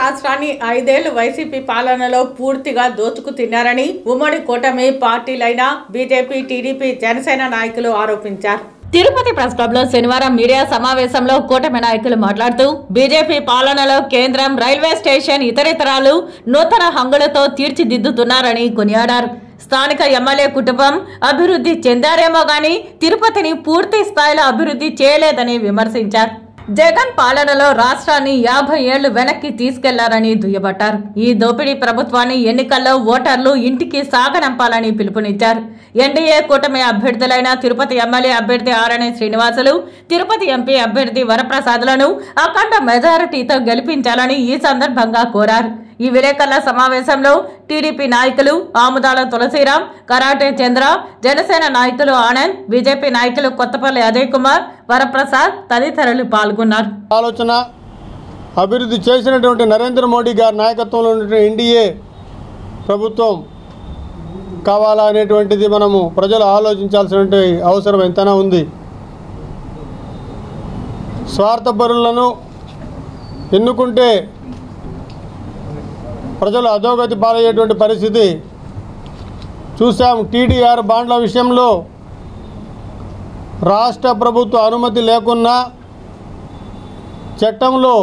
రాష్ట్రాన్ని 5 ఏళ్లు వైసీపీ పాలనలో పూర్తిగా దోచుకు తిన్నారని ఉమ్మడి కూటమి పార్టీలైన బీజేపీ, టీడీపీ, జనసేన నాయకులు ఆరోపించారు. తిరుపతి ప్రెస్ క్లబ్ లో శనివారం మీడియా సమావేశంలో కూటమి నాయకులు మాట్లాడుతూ బీజేపీ పాలనలో కేంద్రం, రైల్వే స్టేషన్ ఇతరితరాలు నూతన హంగులతో తీర్చిదిద్దుతున్నారని కొనియాడారు. స్థానిక ఎమ్మెల్యే కుటుంబం అభివృద్ధి చెందారేమో గాని తిరుపతిని పూర్తి స్థాయిలో అభివృద్ధి చేయలేదని విమర్శించారు. జగన్ పాలనలో రాష్ట్రాన్ని 50 ఏళ్లు వెనక్కి తీసుకెళ్లారని దుయ్యబట్టారు. ఈ దోపిడీ ప్రభుత్వాన్ని ఎన్నికల్లో ఓటర్లు ఇంటికి సాగనంపాలని పిలుపునిచ్చారు. ఎన్డీఏ కూటమి అభ్యర్థులైన తిరుపతి ఎమ్మెల్యే అభ్యర్థి ఆరణి శ్రీనివాసులు, తిరుపతి ఎంపీ అభ్యర్థి వరప్రసాద్లను అఖండ మెజారిటీతో గెలిపించాలని ఈ సందర్భంగా కోరారు. ఈ విలేకరుల సమావేశంలో టీడీపీ నాయకులు ఆముదాల తులసిరాం, కరాటే చంద్ర, జనసేన నాయకులు ఆనంద్, బీజేపీ నాయకులు కొత్తపల్లి అజయ్ కుమార్, వరప్రసాద్ తదితరులు పాల్గొన్నారు. ఆలోచన అభివృద్ధి చేసినటువంటి నరేంద్ర మోడీ గారి నాయకత్వంలో ఉన్నటువంటి ఎన్డీఏ ప్రభుత్వం కావాలా అనేటువంటిది మనము ప్రజలు ఆలోచించాల్సినటువంటి అవసరం ఎంతైనా ఉంది. స్వార్థపరులను ఎన్నుకుంటే ప్రజలు అధోగతి పాలయ్యేటువంటి పరిస్థితి చూసాం. టీడీఆర్ బాండ్ల విషయంలో రాష్ట్ర ప్రభుత్వ అనుమతి లేకున్నా చట్టంలో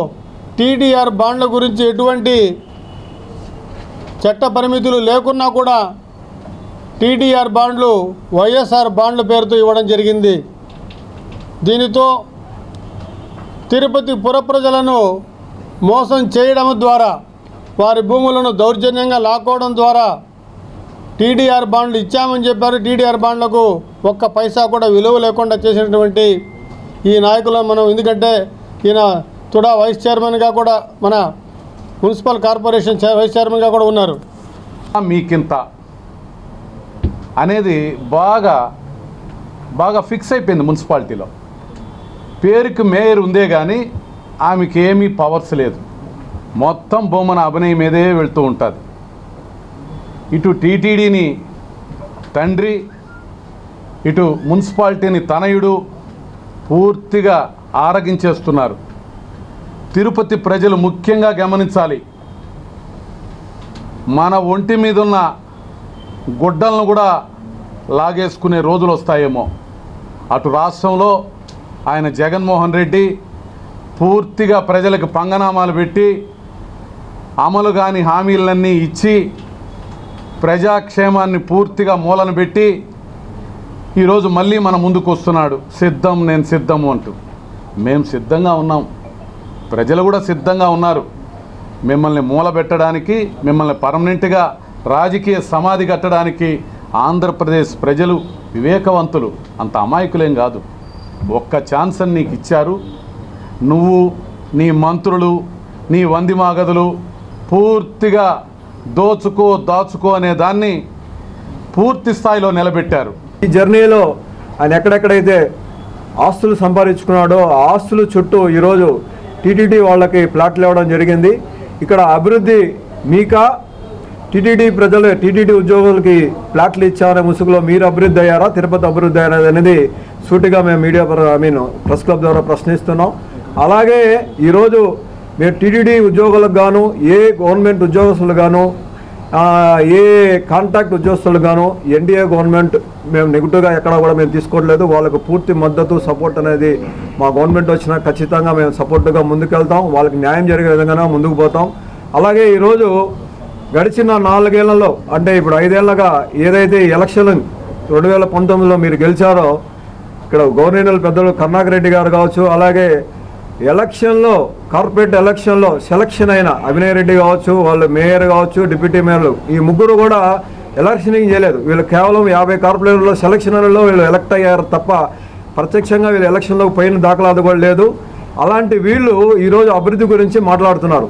టీడీఆర్ బాండ్ల గురించి ఎటువంటి చట్ట పరిమితులు లేకున్నా కూడా టీడీఆర్ బాండ్లు వైఎస్ఆర్ బాండ్ల పేరుతో ఇవ్వడం జరిగింది. దీనితో తిరుపతి పుర ప్రజలను మోసం చేయడం ద్వారా, వారి భూములను దౌర్జన్యంగా లాక్కోవడం ద్వారా టీడీఆర్ బాండ్లు ఇచ్చామని చెప్పారు. టీడీఆర్ బాండ్లకు ఒక్క పైసా కూడా విలువ లేకుండా చేసినటువంటి ఈ నాయకులను మనం, ఎందుకంటే ఈయన తుడా వైస్ చైర్మన్గా కూడా, మన మున్సిపల్ కార్పొరేషన్ వైస్ చైర్మన్గా కూడా ఉన్నారు. మీకింత అనేది బాగా ఫిక్స్ అయిపోయింది మున్సిపాలిటీలో. పేరుకి మేయర్ ఉందే కానీ ఆమెకి ఏమీ పవర్స్ లేదు. మొత్తం బొమ్మన అభినయం మీదే వెళ్తూ ఉంటుంది. ఇటు టీటీడీని తండ్రి, ఇటు మున్సిపాలిటీని తనయుడు పూర్తిగా ఆరగించేస్తున్నారు. తిరుపతి ప్రజలు ముఖ్యంగా గమనించాలి. మన ఒంటి మీద ఉన్న గుడ్డలను కూడా లాగేసుకునే రోజులు వస్తాయేమో. అటు రాష్ట్రంలో ఆయన జగన్మోహన్ రెడ్డి పూర్తిగా ప్రజలకు పంగనామాలు పెట్టి అమలు కాని హామీలన్నీ ఇచ్చి ప్రజాక్షేమాన్ని పూర్తిగా మూలన పెట్టి ఈరోజు మళ్ళీ మన ముందుకు వస్తున్నాడు. సిద్ధం, నేను సిద్ధము అంటూ. మేము సిద్ధంగా ఉన్నాం, ప్రజలు కూడా సిద్ధంగా ఉన్నారు. మిమ్మల్ని మూలబెట్టడానికి, మిమ్మల్ని పర్మనెంట్గా రాజకీయ సమాధి కట్టడానికి ఆంధ్రప్రదేశ్ ప్రజలు వివేకవంతులు, అంత అమాయకులేం కాదు. ఒక్క ఛాన్స్ అని నీకు ఇచ్చారు. నువ్వు, నీ మంత్రులు, నీ వందిమాగదులు పూర్తిగా దాచుకో అనే దాన్ని పూర్తి స్థాయిలో నిలబెట్టారు. ఈ జర్నీలో ఆయన ఎక్కడెక్కడైతే ఆస్తులు సంపాదించుకున్నాడో ఆ ఆస్తులు చుట్టూ ఈరోజు టీటీడీ వాళ్ళకి ప్లాట్లు ఇవ్వడం జరిగింది. ఇక్కడ అభివృద్ధి మీకా, టీటీడీ ప్రజలు, టీటీడీ ఉద్యోగులకి ప్లాట్లు ఇచ్చారనే ముసుగులో మీరు అభివృద్ధి అయ్యారా, తిరుపతి అభివృద్ధి అయ్యారా అనేది సూటిగా మేము మీడియా ప్రెస్ క్లబ్ ద్వారా ప్రశ్నిస్తున్నాం. అలాగే ఈరోజు మేము టీటీడీ ఉద్యోగులకు గాను, ఏ గవర్నమెంట్ ఉద్యోగస్తులు గాను, ఏ కాంట్రాక్ట్ ఉద్యోగస్తులు గాను ఎన్డీఏ గవర్నమెంట్ మేము నెగిటివ్గా ఎక్కడా కూడా మేము తీసుకోవట్లేదు. వాళ్ళకు పూర్తి మద్దతు, సపోర్ట్ అనేది మా గవర్నమెంట్ వచ్చినా ఖచ్చితంగా మేము సపోర్టుగా ముందుకెళ్తాం. వాళ్ళకి న్యాయం జరిగే విధంగా ముందుకు పోతాం. అలాగే ఈరోజు గడిచిన 4 ఏళ్లలో, అంటే ఇప్పుడు 5 ఏళ్ళగా ఏదైతే ఎలక్షన్ 2019లో మీరు గెలిచారో, ఇక్కడ గవర్నర్ పెద్దలు కరుణాకర్ రెడ్డి గారు కావచ్చు, అలాగే ఎలక్షన్లో కార్పొరేట్ ఎలక్షన్లో సెలక్షన్ అయిన అభినయ్ రెడ్డి కావచ్చు, వాళ్ళు మేయర్ కావచ్చు, డిప్యూటీ మేయర్లు, ఈ ముగ్గురు కూడా ఎలక్షనింగ్ చేయలేదు. వీళ్ళు కేవలం 50 కార్పొరేటర్లో సెలక్షన్లలో వీళ్ళు ఎలక్ట్ అయ్యారు తప్ప ప్రత్యక్షంగా వీళ్ళు ఎలక్షన్లోకి పోయిన దాఖలాదు కూడా లేదు. అలాంటి వీళ్ళు ఈరోజు అభివృద్ధి గురించి మాట్లాడుతున్నారు.